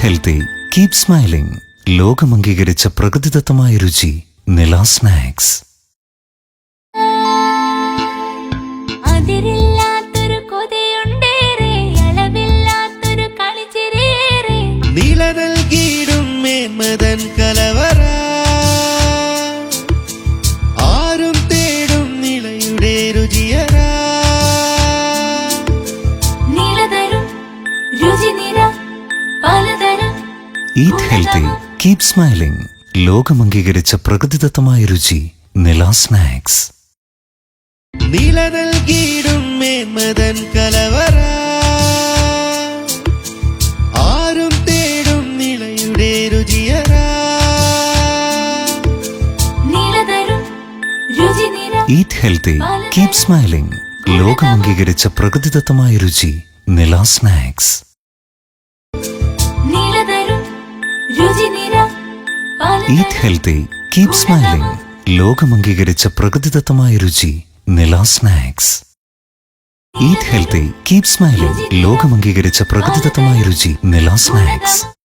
Healthy keep smiling. ലോകം അംഗീകരിച്ച പ്രകൃതിദത്തമായ രുചി നില സ്നാക്സ്. കലവറ ആരും തേടും നിലയുടെ രുചിയറ ഈറ്റ് ഹെൽത്തി കീപ് സ്മൈലിംഗ്. ലോകം അംഗീകരിച്ച പ്രകൃതിദത്തമായ രുചി നില സ്നാക്സ്. നില നൽകിയിടും മേന്മതൻ കലവറ ആരും തേടും നിലയുടെ രുചിയറ ഈറ്റ് ഹെൽത്തി കീപ് സ്മൈലിംഗ്. ലോകം അംഗീകരിച്ച പ്രകൃതിദത്തമായ രുചി നില snacks. Eat healthy keep smiling. ലോകം അംഗീകരിച്ച പ്രകൃതിദത്തമായ രുചി നില snacks. Eat healthy keep smiling. ലോകം അംഗീകരിച്ച പ്രകൃതിദത്തമായ രുചി നില സ്നാക്സ്.